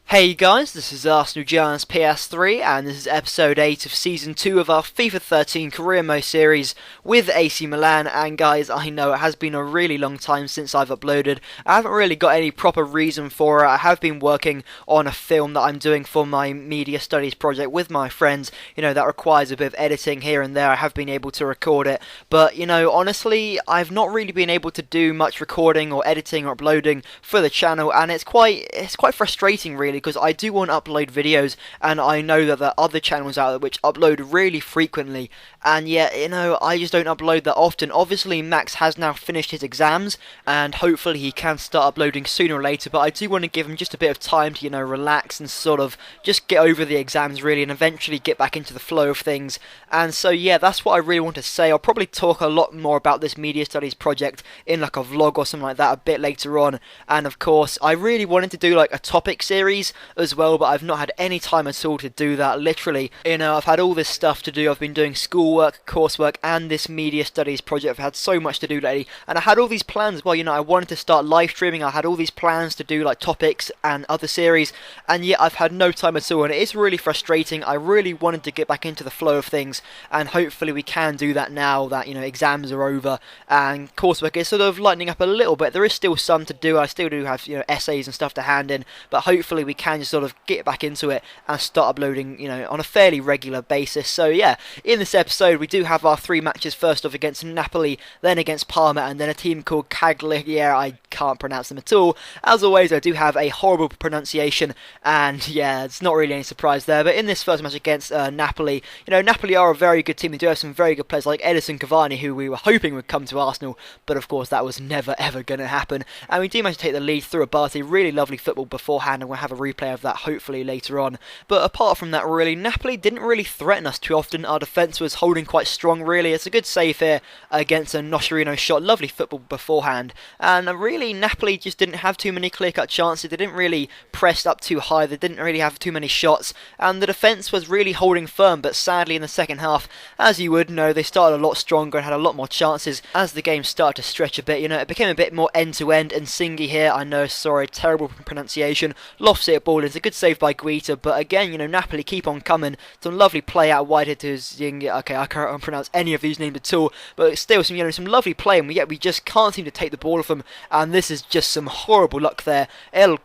Hey guys, this is Arsenal Giants PS3 and this is episode 8 of season 2 of our FIFA 13 career mode series with AC Milan. And guys, I know it has been a really long time since I've uploaded. I haven't really got any proper reason for it. I have been working on a film that I'm doing for my media studies project with my friends. That requires a bit of editing here and there. I have been able to record it, but honestly, I've not really been able to do much recording or editing or uploading for the channel, and it's quite frustrating really, because I do want to upload videos, and I know that there are other channels out there which upload really frequently, and yet, I just don't upload that often. Obviously, Max has now finished his exams, and hopefully he can start uploading sooner or later, but I do want to give him just a bit of time to, relax and sort of just get over the exams, really, and eventually get back into the flow of things. And so, yeah, that's what I really want to say. I'll probably talk a lot more about this media studies project in, like, a vlog or something like that a bit later on. And, of course, I really wanted to do, like, a topic series as well, but I've not had any time at all to do that. Literally, I've had all this stuff to do. I've been doing schoolwork, coursework, and this media studies project. I've had so much to do lately, and I had all these plans as well. I wanted to start live streaming. I had all these plans to do like topics and other series, and yet I've had no time at all, and it is really frustrating. I really wanted to get back into the flow of things, and hopefully we can do that now that exams are over and coursework is sort of lightening up a little bit. There is still some to do. I still do have essays and stuff to hand in, but hopefully we can just sort of get back into it and start uploading on a fairly regular basis. So yeah, in this episode we do have our three matches. First off against Napoli, then against Parma, and then a team called Cagliari. I can't pronounce them at all. As always, I do have a horrible pronunciation, and yeah, it's not really any surprise there. But in this first match against Napoli, Napoli are a very good team. They do have some very good players like Edison Cavani, who we were hoping would come to Arsenal, but of course that was never ever going to happen. And we do manage to take the lead through Abate. Really lovely football beforehand, and we'll have a replay of that hopefully later on. But apart from that, really, Napoli didn't really threaten us too often. Our defence was holding quite strong, really. It's a good save here against a Noscherino shot. Lovely football beforehand. And really, Napoli just didn't have too many clear-cut chances. They didn't really press up too high. They didn't really have too many shots. And the defence was really holding firm. But sadly, in the second half, as you would know, they started a lot stronger and had a lot more chances. As the game started to stretch a bit, it became a bit more end-to-end. And Singi here, I know, sorry, terrible pronunciation, lofts it ball. It's a good save by Guita. But again, Napoli keep on coming. Some lovely play out wide here to Zingi. Okay, I can't pronounce any of these names at all. But still, some lovely play, and yet we just can't seem to take the ball off them. And this is just some horrible luck there. I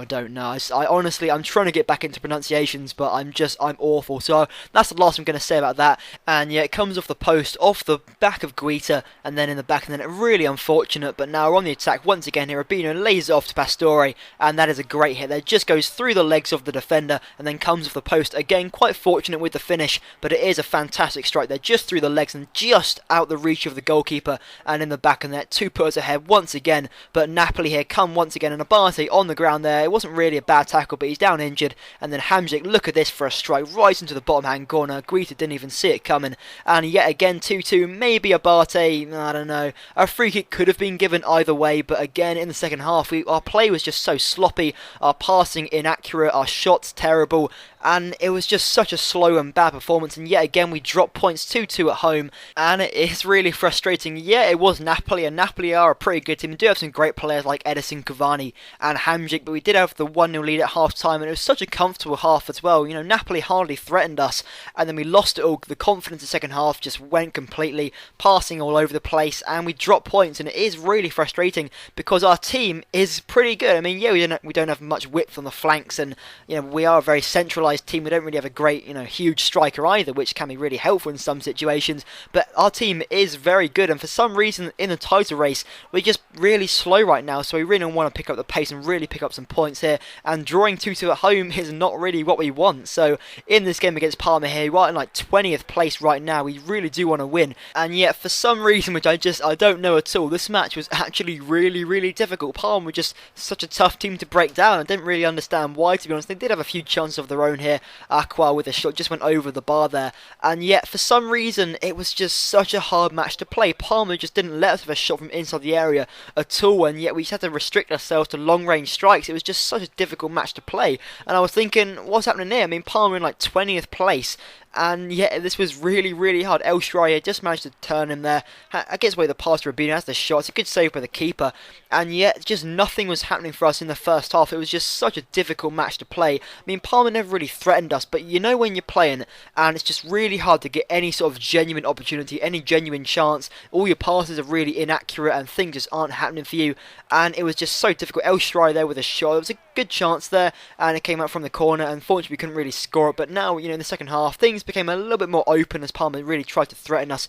don't know. I honestly, I'm trying to get back into pronunciations, but I'm awful. So that's the last I'm going to say about that. And yeah, it comes off the post, off the back of Guita, and then in the back, and then really unfortunate. But now we're on the attack once again here. Rubino lays it off to Pastore, and that is a great hit. That just goes through the legs of the defender, and then comes off the post. Again, quite fortunate with the finish, but it is a fantastic strike there, just through the legs and just out the reach of the goalkeeper, and in the back of the net, 2 putters ahead once again. But Napoli here come once again, and Abate on the ground there. It wasn't really a bad tackle, but he's down injured, and then Hamzik, look at this for a strike right into the bottom hand corner. Guita didn't even see it coming, and yet again 2-2, maybe Abate, I don't know. A free kick could have been given either way, but again in the second half our play was just so sloppy, our passing inaccurate, our shots terrible, and it was just such a slow and bad performance. And yet again we dropped points 2-2 at home, and it is really frustrating. Yeah, it was Napoli, and Napoli are a pretty good team. We do have some great players like Edison Cavani and Hamzik, but we did have the 1-0 lead at half time, and it was such a comfortable half as well. Napoli hardly threatened us, and then we lost it all. The confidence in the second half just went completely, passing all over the place, and we dropped points, and it is really frustrating because our team is pretty good. I mean, yeah, we don't have much width on the flanks, and we are a very centralised team. We don't really have a great, huge striker either, which can be really helpful in some situations, but our team is very good, and for some reason in the title race we're just really slow right now, so we really want to pick up the pace and really pick up some points here, and drawing 2-2 at home is not really what we want. So in this game against Parma here, we're in like 20th place right now. We really do want to win, and yet for some reason, which I don't know at all, this match was actually really difficult. Parma were just such a tough team to break down. I didn't really understand why, to be honest. They did have a few chances of their own here. Aqua with a shot just went over the bar there, and yet for some reason it was just such a hard match to play. Parma just didn't let us have a shot from inside the area at all, and yet we just had to restrict ourselves to long range strikes. It was just such a difficult match to play, and I was thinking, what's happening here? I mean, Parma in like 20th place, And yeah, this was really, really hard. El Shaarawy just managed to turn him there. Gets away the pass to Rubinho, has the shot. It's a good save by the keeper. And yet, just nothing was happening for us in the first half. It was just such a difficult match to play. I mean, Palmer never really threatened us, but you know when you're playing, and it's just really hard to get any sort of genuine opportunity, any genuine chance. All your passes are really inaccurate, and things just aren't happening for you. And it was just so difficult. El Shaarawy there with a shot. There was a good chance there, and it came out from the corner. Unfortunately, we couldn't really score it. But now, in the second half, things became a little bit more open as Palmer really tried to threaten us.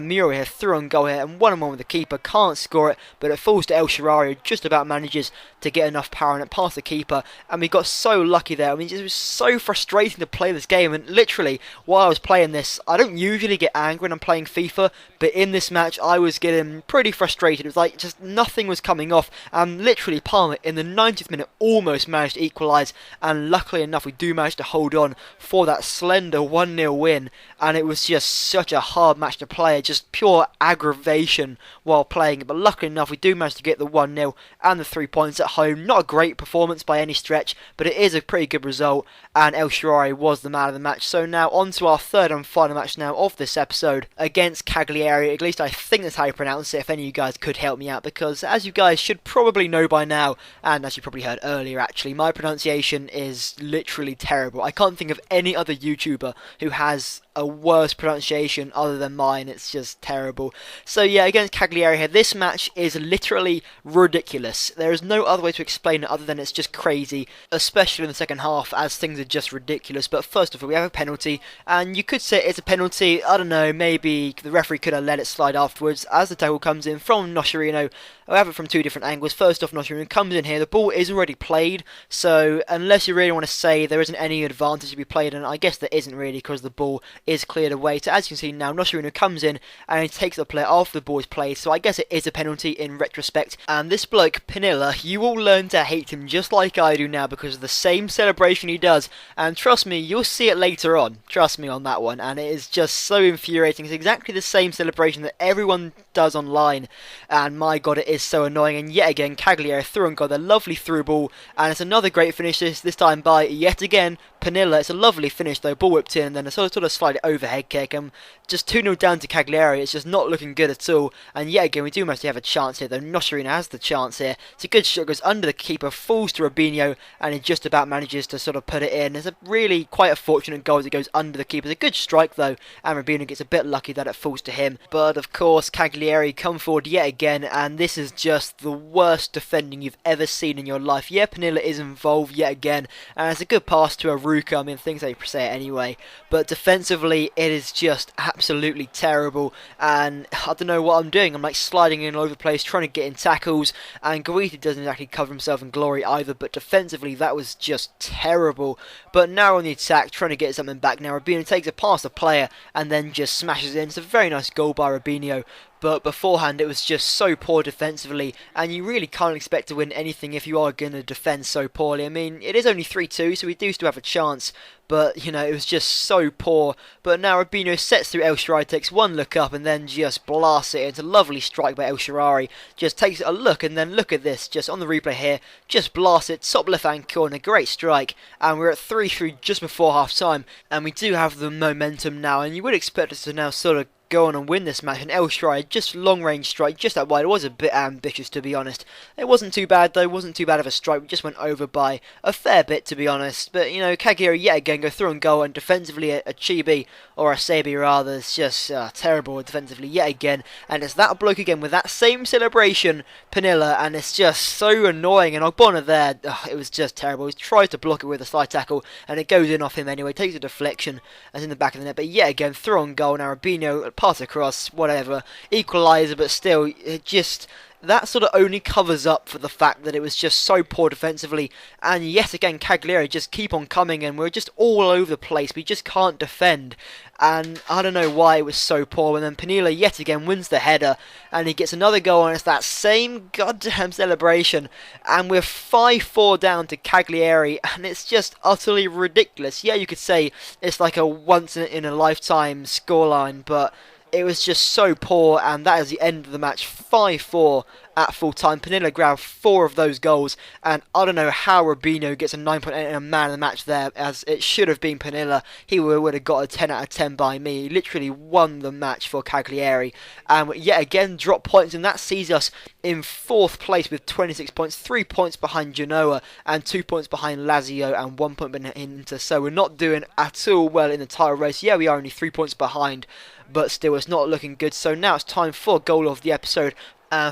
Miro here through on goal here, and 1-on-1 with the keeper, can't score it, but it falls to El Shaarawy, who just about manages to get enough power on it past the keeper, and we got so lucky there. I mean, it was so frustrating to play this game, and literally, while I was playing this, I don't usually get angry when I'm playing FIFA, but in this match, I was getting pretty frustrated. It was like, just nothing was coming off, and literally, Palmer, in the 90th minute, almost managed to equalise, and luckily enough, we do manage to hold on for that slender 1-0 win, and it was just such a hard match to play, just pure aggravation while playing it, but luckily enough, we do manage to get the 1-0 and the 3 points at home. Not a great performance by any stretch, but it is a pretty good result, and El Shaarawy was the man of the match. So now on to our third and final match now of this episode against Cagliari. At least I think that's how you pronounce it, if any of you guys could help me out, because as you guys should probably know by now, and as you probably heard earlier actually, my pronunciation is literally terrible. I can't think of any other YouTuber who has a worse pronunciation other than mine. It's just terrible. So yeah, against Cagliari here, this match is literally ridiculous. There is no other way to explain it other than it's just crazy, especially in the second half, as things are just ridiculous. But first of all, we have a penalty, and you could say it's a penalty. I don't know, maybe the referee could have let it slide afterwards, as the tackle comes in from Nocerino. I have it from two different angles. First off, Nocerino comes in here. The ball is already played, so unless you really want to say there isn't any advantage to be played, and I guess there isn't really, because the ball is cleared away. So as you can see now, Nocerino comes in and he takes the player after the ball is played, so I guess it is a penalty in retrospect. And this bloke, Pinilla, you will learn to hate him just like I do now because of the same celebration he does, and trust me, you'll see it later on. Trust me on that one, and it is just so infuriating. It's exactly the same celebration that everyone does online, and my god, it is so annoying. And yet again, Cagliari through and got a lovely through ball, and it's another great finish, this time by, yet again, Pinilla. It's a lovely finish though, ball whipped in, and then a sort of slight overhead kick, and just 2-0 down to Cagliari. It's just not looking good at all, and yet again, we do mostly have a chance here though. Nocerino has the chance here. It's a good shot, goes under the keeper, falls to Rubinho, and he just about manages to sort of put it in. It's a really quite a fortunate goal as it goes under the keeper. It's a good strike though, and Rubinho gets a bit lucky that it falls to him. But of course, Cagliari come forward yet again, and this is just the worst defending you've ever seen in your life. Yeah, Pinilla is involved yet again, and it's a good pass to Aruka. I mean, things they say it anyway, but defensively it is just absolutely terrible, and I don't know what I'm doing. I'm like sliding in all over the place, trying to get in tackles, and Guita doesn't exactly cover himself in glory either, but defensively that was just terrible. But now on the attack, trying to get something back now. Rubinho takes it past the player and then just smashes it in. It's a very nice goal by Rubinho, but beforehand it was just so poor defensively, and you really can't expect to win anything if you are going to defend so poorly. I mean, it is only 3-2, so we do still have a chance, but it was just so poor. But now Rubinho sets through El Shaarawy, takes one look up and then just blasts it into a lovely strike by El Shaarawy. Just takes a look, and then look at this, just on the replay here, just blasts it, top left hand corner, great strike, and we're at 3-3 just before half time, and we do have the momentum now, and you would expect us to now sort of go on and win this match. And El Shaarawy, just long range strike, just that wide. It was a bit ambitious, to be honest. It wasn't too bad though, wasn't too bad of a strike. We just went over by a fair bit, to be honest. But Cagliari yet again go through and goal, and defensively a Chibi, or a Sebi rather, is just terrible defensively yet again. And it's that bloke again with that same celebration, Pinilla, and it's just so annoying. And Ogbonna there, it was just terrible. He tried to block it with a slide tackle, and it goes in off him anyway. Takes a deflection, and it's in the back of the net. But yet again, through on goal. Now Rubinho, pass across, whatever, equaliser, but still, it just, that sort of only covers up for the fact that it was just so poor defensively. And yet again, Cagliari just keep on coming, and we're just all over the place. We just can't defend, and I don't know why it was so poor. And then Pinilla yet again wins the header, and he gets another goal, and it's that same goddamn celebration, and we're 5-4 down to Cagliari, and it's just utterly ridiculous. Yeah, you could say it's like a once in a lifetime scoreline, but it was just so poor, and that is the end of the match, 5-4, at full time. Penilla grabbed 4 of those goals, and I don't know how Rubinho gets a 9.8 and a man of the match there, as it should have been Penilla. He would have got a 10 out of 10 by me. He literally won the match for Cagliari, and yet again dropped points, and that sees us in 4th place with 26 points, 3 points behind Genoa and 2 points behind Lazio and 1 point behind Inter. So we're not doing at all well in the title race. Yeah, we are only 3 points behind, but still it's not looking good. So now it's time for goal of the episode.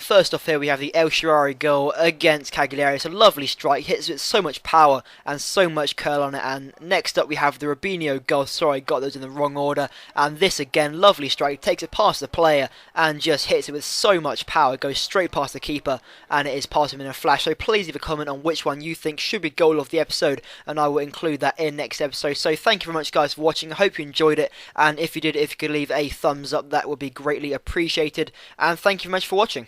First off here we have the El Shaarawy goal against Cagliari. It's a lovely strike, hits with so much power and so much curl on it. And next up we have the Rubinho goal. Sorry, I got those in the wrong order. And this again, lovely strike, takes it past the player and just hits it with so much power. It goes straight past the keeper and it is past him in a flash. So please leave a comment on which one you think should be goal of the episode, and I will include that in next episode. So thank you very much guys for watching. I hope you enjoyed it, and if you did, if you could leave a thumbs up, that would be greatly appreciated. And thank you very much for watching.